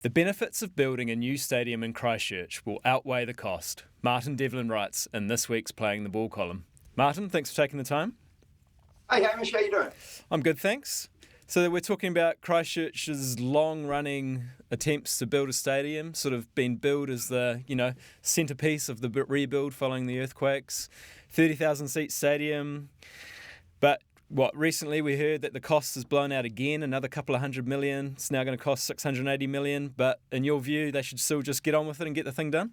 The benefits of building a new stadium in Christchurch will outweigh the cost, Martin Devlin writes in this week's Playing the Ball column. Martin, thanks for taking the time. Hey Hamish, how you doing? I'm good, thanks. So we're talking about Christchurch's long-running attempts to build a stadium, sort of been billed as the, centrepiece of the rebuild following the earthquakes. 30,000-seat stadium. But recently we heard that the cost has blown out again, another couple of $100 million. It's now going to cost $680 million. But in your view, they should still just get on with it and get the thing done?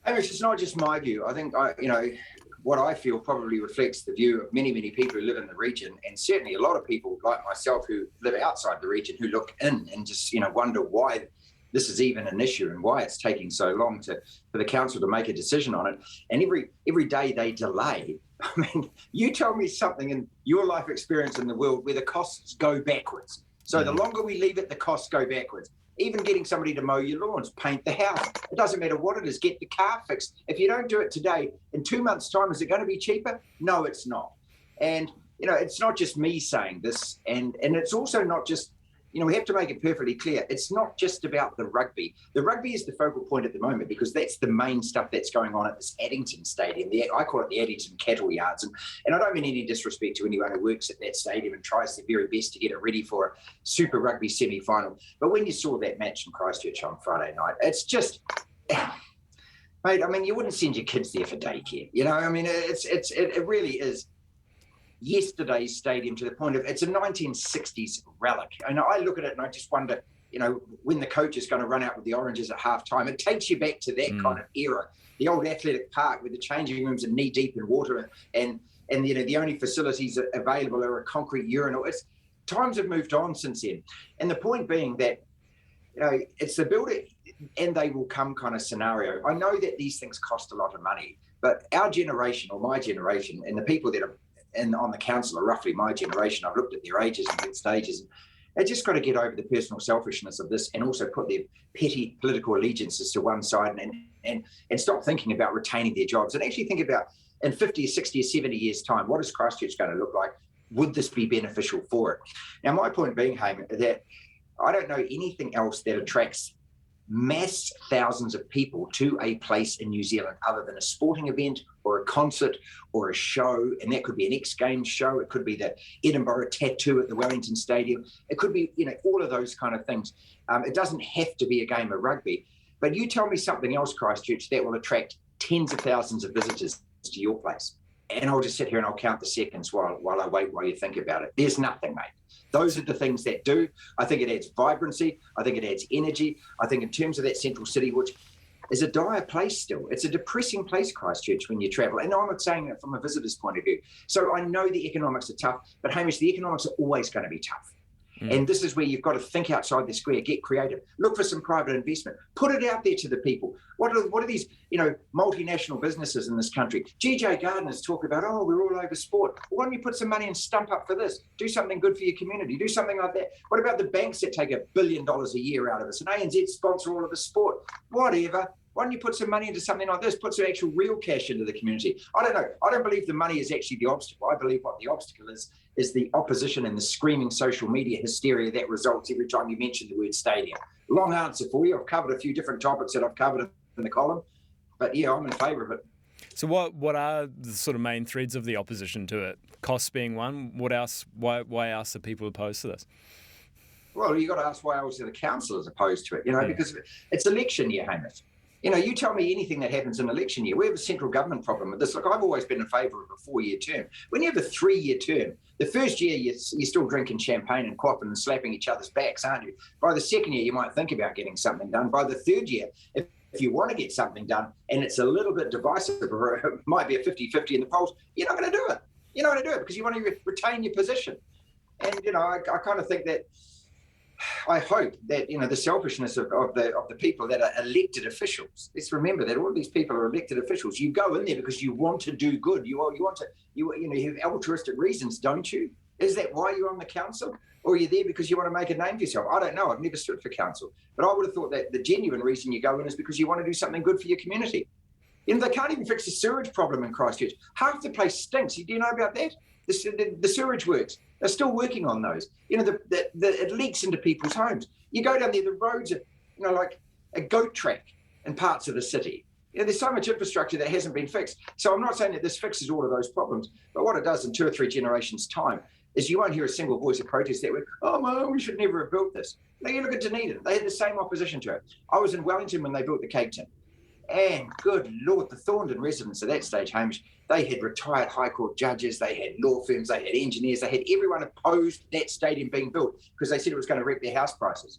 Hamish, it's not just my view. I think, what I feel probably reflects the view of many, many people who live in the region, and certainly a lot of people like myself who live outside the region who look in and just, wonder why this is even an issue and why it's taking so long for the council to make a decision on it. And every day they delay. I mean, you tell me something in your life experience in the world where the costs go backwards. So the longer we leave it, the costs go backwards. Even getting somebody to mow your lawns, paint the house. It doesn't matter what it is, get the car fixed. If you don't do it today, in 2 months' time, is it going to be cheaper? No, it's not. And, it's not just me saying this. And it's also not just, we have to make it perfectly clear. It's not just about the rugby. The rugby is the focal point at the moment because that's the main stuff that's going on at this Addington Stadium. I call it the Addington Cattle Yards. And I don't mean any disrespect to anyone who works at that stadium and tries their very best to get it ready for a Super Rugby semi-final. But when you saw that match in Christchurch on Friday night, it's just... Mate, I mean, you wouldn't send your kids there for daycare. It really is yesterday's stadium to the point of it's a 1960s relic. And I look at it and I just wonder, when the coach is going to run out with the Oranges at halftime, it takes you back to that kind of era. The old athletic park where the changing rooms are knee deep in water and the only facilities available are a concrete urinal. Times have moved on since then. And the point being that, it's the build it and they will come kind of scenario. I know that these things cost a lot of money, but our generation or my generation and the people that are on the council are roughly my generation. I've looked at their ages and their stages. They just got to get over the personal selfishness of this and also put their petty political allegiances to one side and stop thinking about retaining their jobs and actually think about in 50 or 60 or 70 years' time, what is Christchurch going to look like? Would this be beneficial for it? Now, my point being, Hayman, that I don't know anything else that attracts mass thousands of people to a place in New Zealand other than a sporting event or a concert or a show. And that could be an X Games show. It could be the Edinburgh Tattoo at the Wellington Stadium. It could be, all of those kind of things. It doesn't have to be a game of rugby. But you tell me something else, Christchurch, that will attract tens of thousands of visitors to your place. And I'll just sit here and I'll count the seconds while I wait while you think about it. There's nothing, mate. Those are the things that do. I think it adds vibrancy. I think it adds energy. I think in terms of that central city, which is a dire place still. It's a depressing place, Christchurch, when you travel. And I'm not saying that from a visitor's point of view. So I know the economics are tough, but Hamish, the economics are always going to be tough. And this is where you've got to think outside the square, get creative, look for some private investment, put it out there to the people. What are these, multinational businesses in this country? GJ Gardner's talk about, we're all over sport. Well, why don't you put some money and stump up for this? Do something good for your community. Do something like that. What about the banks that take $1 billion a year out of us? And ANZ sponsor all of the sport. Whatever. Why don't you put some money into something like this? Put some actual real cash into the community. I don't know. I don't believe the money is actually the obstacle. I believe what the obstacle is the opposition and the screaming social media hysteria that results every time you mention the word stadium. Long answer for you. I've covered a few different topics that I've covered in the column. But yeah, I'm in favour of it. So what are the sort of main threads of the opposition to it? Costs being one. What else? Why else are people opposed to this? Well, you've got to ask why else are the councillors opposed to it, because it's election year, Hamish. You tell me anything that happens in election year. We have a central government problem with this. Look, I've always been in favour of a 4-year term. When you have a 3-year term, the first year you're still drinking champagne and quaffing and slapping each other's backs, aren't you? By the second year, you might think about getting something done. By the third year, if you want to get something done and it's a little bit divisive or it might be a 50-50 in the polls, you're not going to do it. You're not going to do it because you want to retain your position. And, I kind of think that I hope that the selfishness of the people that are elected officials. Let's remember that all of these people are elected officials. You go in there because you want to do good. You have altruistic reasons, don't you? Is that why you're on the council, or are you there because you want to make a name for yourself? I don't know. I've never stood for council, but I would have thought that the genuine reason you go in is because you want to do something good for your community. They can't even fix the sewage problem in Christchurch. Half the place stinks. Do you know about that? The sewerage works. They're still working on those. You know, it leaks into people's homes. You go down there, the roads are, you know, like a goat track in parts of the city. You know, there's so much infrastructure that hasn't been fixed. So I'm not saying that this fixes all of those problems, but what it does in 2 or 3 generations' time is you won't hear a single voice of protest that way, oh, man, we should never have built this. Now you look at Dunedin, they had the same opposition to it. I was in Wellington when they built the Cape Town. And good Lord, the Thorndon residents at that stage, Hamish, they had retired High Court judges, they had law firms, they had engineers, they had everyone opposed that stadium being built because they said it was going to wreck their house prices.